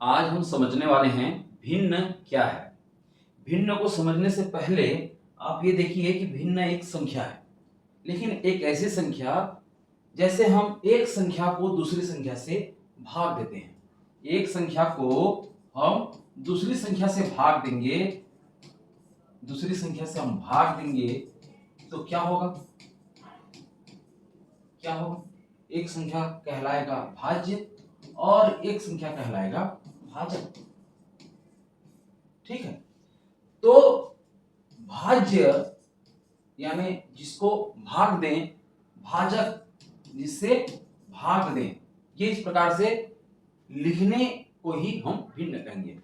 आज हम समझने वाले हैं भिन्न क्या है। भिन्न को समझने से पहले आप ये देखिए कि भिन्न एक संख्या है, लेकिन एक ऐसी संख्या जैसे हम एक संख्या को दूसरी संख्या से भाग देते हैं। एक संख्या को हम दूसरी संख्या से भाग देंगे, दूसरी संख्या से हम भाग देंगे तो क्या होगा? क्या होगा? एक संख्या कहलाएगा भाज्य और एक संख्या कहलाएगा भाजक। ठीक है, तो भाज्य यानी जिसको भाग दें, भाजक जिससे भाग दें, ये इस प्रकार से लिखने को ही हम भिन्न कहेंगे।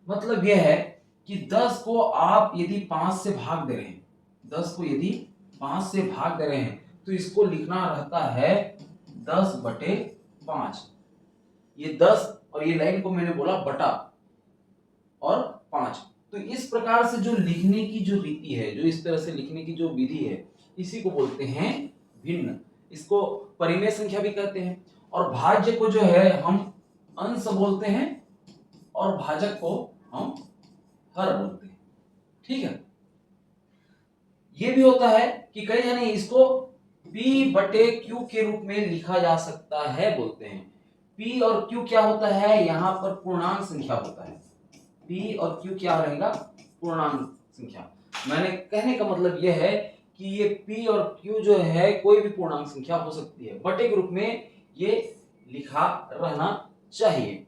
मतलब यह है कि 10 को आप यदि 5 से भाग दे रहे हैं, 10 को यदि 5 से भाग दे रहे हैं तो इसको लिखना रहता है 10/5। ये 10 और ये लाइन को मैंने बोला बटा और 5। तो इस प्रकार से जो लिखने की जो रीति है, जो इस तरह से लिखने की जो विधि है, इसी को बोलते हैं भिन्न। इसको परिमेय संख्या भी कहते हैं। और भाज्य को जो है हम अंश बोलते हैं और भाजक को हम हर बोलते हैं। ठीक है, ये भी होता है कि कई जने इसको P/Q के रूप में लिखा जा सकता है बोलते हैं। P और Q क्या होता है? यहाँ पर पूर्णांक संख्या होता है। P और Q क्या रहेगा? पूर्णांक संख्या। मैंने कहने का मतलब यह है कि ये P और Q जो है कोई भी पूर्णांक संख्या हो सकती है, बटे के रूप में ये लिखा रहना चाहिए।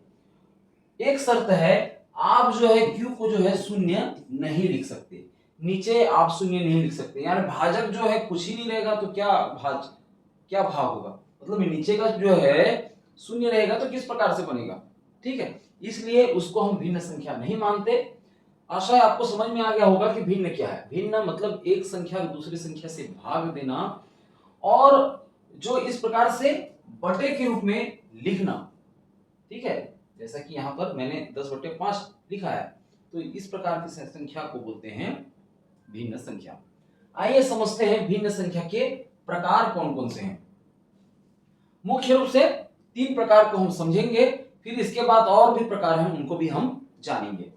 एक शर्त है, आप जो है Q को जो है शून्य नहीं लिख सकते, नीचे आप शून्य नहीं लिख सकते। यानी भाजक जो है कुछ ही नहीं रहेगा तो क्या भाग होगा? मतलब नीचे का जो है शून्य रहेगा तो किस प्रकार से बनेगा? ठीक है, इसलिए उसको हम भिन्न संख्या नहीं मानते। आशा है आपको समझ में आ गया होगा कि भिन्न क्या है। भिन्न मतलब एक संख्या दूसरी संख्या से भाग देना और जो इस प्रकार से बटे के रूप में लिखना। ठीक है, जैसा कि यहाँ पर मैंने 10/5 लिखा है, तो इस प्रकार की संख्या को बोलते हैं भिन्न संख्या। आइए समझते हैं भिन्न संख्या के प्रकार कौन कौन से हैं। मुख्य रूप से 3 प्रकार को हम समझेंगे, फिर इसके बाद और भी प्रकार हैं उनको भी हम जानेंगे।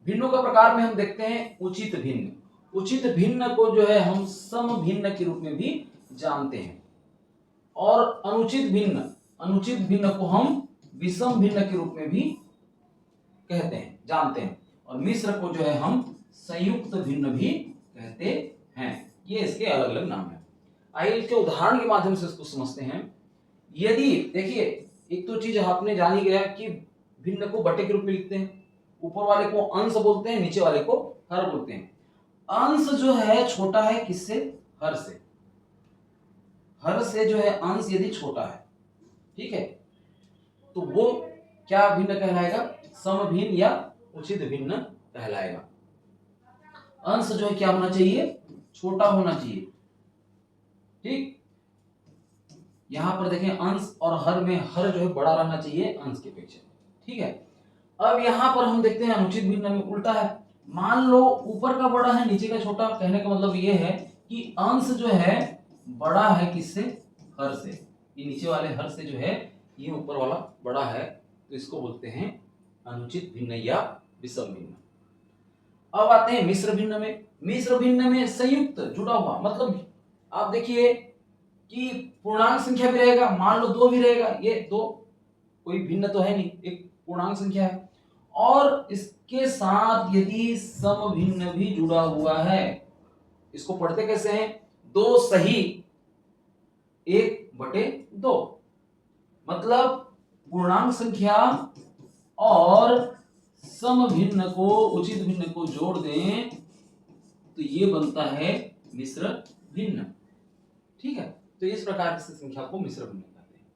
भिन्नों का प्रकार में हम देखते हैं उचित भिन्न। उचित भिन्न को जो है हम सम भिन्न के रूप में भी जानते हैं। और अनुचित भिन्न को हम विषम भिन्न के रूप में भी कहते हैं, जानते हैं। और मिश्र को जो है हम संयुक्त भिन्न भी कहते हैं। ये इसके अलग अलग नाम है। आइए इसके उदाहरण के माध्यम से इसको समझते हैं। यदि देखिए, एक तो चीज आपने जान ही गया कि भिन्न को बटे के रूप में लिखते हैं, ऊपर वाले को अंश बोलते हैं, नीचे वाले को हर बोलते हैं। अंश जो है छोटा है किससे? हर से। हर से जो है अंश यदि छोटा है, ठीक है, तो वो क्या भिन्न कहलाएगा? सम भिन्न या उचित भिन्न कहलाएगा। अंश जो है क्या होना चाहिए? छोटा होना चाहिए। ठीक, यहां पर देखें अंश और हर में हर जो है बड़ा रहना चाहिए अंश के अपेक्षा। ठीक है, अब यहां पर हम देखते हैं अनुचित भिन्न में उल्टा है। मान लो ऊपर का बड़ा है नीचे का छोटा। कहने का मतलब ये है कि अंश जो है बड़ा है किससे? हर से। ये नीचे वाले हर से जो है ये ऊपर वाला बड़ा है, तो इसको बोलते हैं अनुचित भिन्न या विषम भिन्न। अब आते हैं मिश्र भिन्न में। मिश्र भिन्न में संयुक्त जुड़ा हुआ, मतलब आप देखिए कि पूर्णांक संख्या भी रहेगा, मान लो 2 भी रहेगा। ये 2 कोई भिन्न तो है नहीं, एक पूर्णांक संख्या है। और इसके साथ यदि सम भिन्न भी जुड़ा हुआ है, इसको पढ़ते कैसे हैं? 2 सही 1/2। मतलब पूर्णांक संख्या और सम भिन्न को, उचित भिन्न को जोड़ दें तो ये बनता है मिश्र भिन्न। ठीक है, तो इस प्रकार की संख्या को मिश्र भिन्न कहते हैं।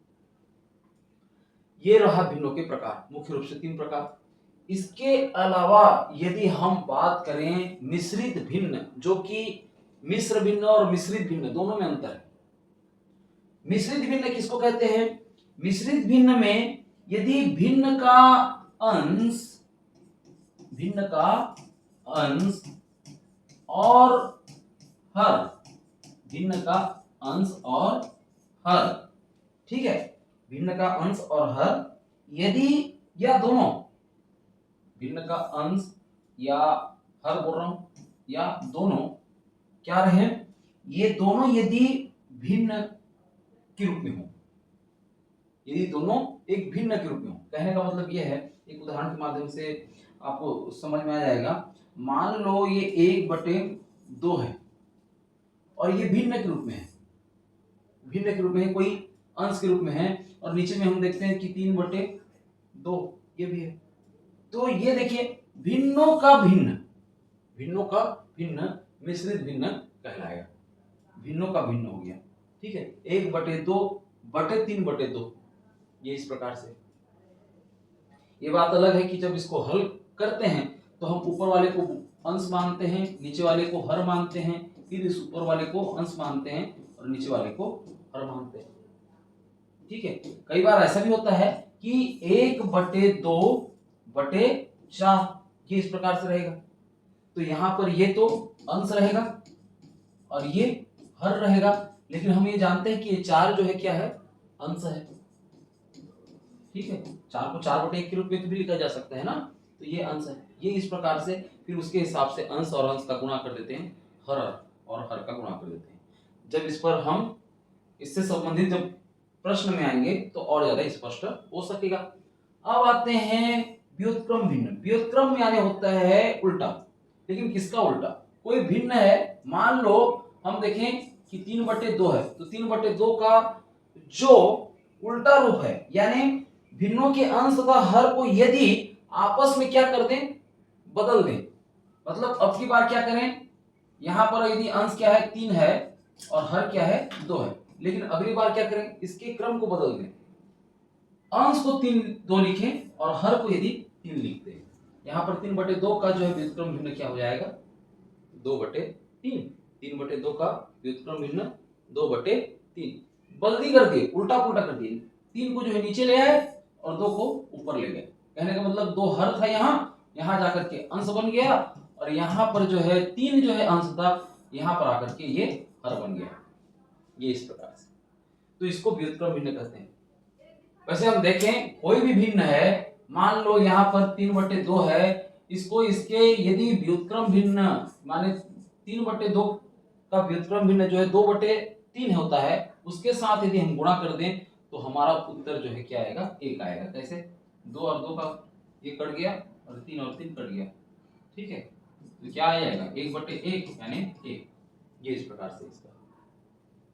ये रहा भिन्नों के प्रकार, मुख्य रूप से 3 प्रकार। इसके अलावा यदि हम बात करें मिश्रित भिन्न, जो कि मिश्र भिन्न और मिश्रित भिन्न दोनों में अंतर है। मिश्रित भिन्न किसको कहते हैं? मिश्रित भिन्न में यदि भिन्न का अंश और हर, भिन्न का अंश और हर, ठीक है, भिन्न का अंश और हर यदि या दोनों भिन्न का अंश या हर बोल रहा हूं या दोनों क्या रहे, ये दोनों यदि भिन्न के रूप में हो, यदि दोनों एक भिन्न के रूप में हो, कहने का मतलब यह है, एक उदाहरण के माध्यम से आपको समझ में आ जाएगा। मान लो ये 1/2 है और ये भिन्न के रूप में है, भिन्न के रूप में है, कोई अंश के रूप में है, और नीचे में हम देखते हैं कि 3/2 ये भी है। तो ये देखिए भिन्नों का भिन्न, भिन्नों का भिन्न मिश्रित भिन्न कहलाएगा, भिन्नों का भिन्न हो गया। ठीक है, 1/2/3/2 ये इस प्रकार से। ये बात अलग है कि जब इसको हल करते हैं तो हम ऊपर वाले को अंश मानते हैं, नीचे वाले को हर मानते हैं, फिर इस ऊपर वाले को अंश मानते हैं और नीचे वाले को हर मानते हैं। ठीक है, कई बार ऐसा भी होता है कि 1/2/4 ये इस प्रकार से रहेगा, तो यहां पर ये तो अंश रहेगा और ये हर रहेगा, लेकिन हम ये जानते हैं कि ये 4 जो है क्या है, अंश है। ठीक है, 4 को 4/1 के रूप में भी लिखा जा सकता है ना, तो ये अंश है, ये इस प्रकार से। फिर उसके हिसाब से अंश और अंश का गुणा कर देते हैं, हर और हर का गुणा कर देते हैं। जब इस पर हम इससे संबंधित जब प्रश्न में आएंगे तो और ज्यादा स्पष्ट हो सकेगा। अब आते हैं व्युत्क्रम भिन्न। व्युत्क्रम में आने होता है उल्टा, लेकिन किसका उल्टा, कोई भिन्न है, मान लो हम देखें कि 3/2 है, तो 3/2 का जो उल्टा रूप है, यानी भिन्नों के अंश तथा हर को यदि आपस में क्या कर दें, बदल दें, मतलब अब की बार क्या करें, यहां पर यदि अंश क्या है 3 है और हर क्या है 2 है, लेकिन अगली बार क्या करें, इसके क्रम को बदल दें, अंश को 2 लिखें और हर को यदि 3 लिखते हैं। यहां पर 3/2 का जो है व्युत्क्रम भिन्न क्या हो जाएगा, 2/3। 3/2 का व्युत्क्रम भिन्न 2/3, बदली कर दिए, उल्टा पुल्टा कर दिए, 3 को जो है नीचे ले आए और 2 को ऊपर ले गए। कहने का मतलब 2 हर था, यहां जाकर के अंश बन गया, और यहां पर जो है 3 जो है अंश था, यहां पर आकर के ये हर बन गया, ये इस प्रकार से। तो इसको व्युत्क्रम भिन्न कहते हैं। वैसे हम देखें कोई भी भिन्न है, मान लो यहाँ पर 3/2 है, इसको इसके यदि व्युत्क्रम भिन्न माने 3/2 का व्युत्क्रम भिन्न जो है 2/3 होता है, उसके साथ यदि हम गुणा कर दें तो हमारा उत्तर जो है क्या आएगा, 1 आएगा। कैसे, 2 और 2 का ये कट गया और 3 और 3 कट गया। ठीक है, तो क्या आ जाएगा, 1/1 यानी 1, ये इस प्रकार से इसका।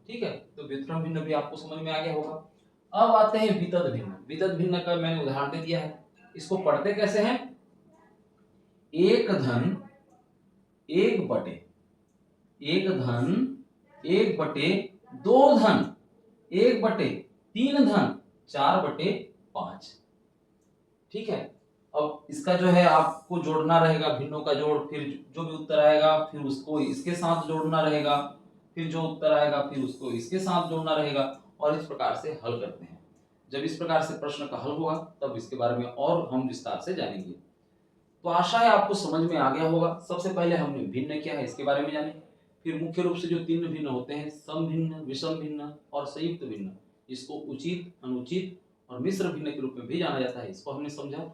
ठीक है, तो व्युत्क्रम भिन्न भी आपको समझ में आ गया होगा। अब आते हैं वितद भिन्न। वितद भिन्न का मैंने उदाहरण दे दिया है, इसको पढ़ते कैसे हैं, 1 धन 1/1 धन 1/2 धन 1/3 धन 4/5। ठीक है, अब इसका जो है आपको जोड़ना रहेगा, भिन्नों का जोड़, फिर जो भी उत्तर आएगा फिर उसको इसके साथ जोड़ना रहेगा, फिर जो उत्तर आएगा फिर उसको इसके साथ जोड़ना रहेगा, और इस प्रकार से हल करते हैं। जब इस प्रकार से प्रश्न का हल होगा तब इसके बारे में और हम विस्तार से जानेंगे। तो आशा है आपको समझ में आ गया होगा। सबसे पहले हमने भिन्न क्या है इसके बारे में जाने, फिर मुख्य रूप से जो 3 भिन्न होते हैं, सम भिन्न, विषम भिन्न और संयुक्त भिन्न, इसको उचित, अनुचित और मिश्र भिन्न के रूप में भी जाना जाता है, इसको हमने समझा।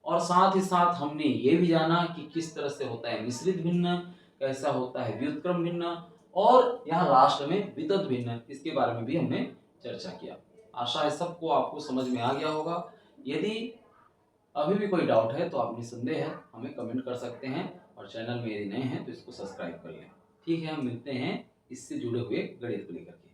और साथ ही साथ हमने ये भी जाना कि किस तरह से होता है मिश्रित भिन्न, कैसा होता है व्युत्क्रम भिन्न, और यहाँ लास्ट में वितद भिन्न, इसके बारे में भी हमने चर्चा किया। आशा है सबको आपको समझ में आ गया होगा। यदि अभी भी कोई डाउट है तो आप निसंदेह हमें कमेंट कर सकते हैं, और चैनल में यदि नए हैं तो इसको सब्सक्राइब कर लें। ठीक है, हम मिलते हैं इससे जुड़े हुए गणित को लेकर के।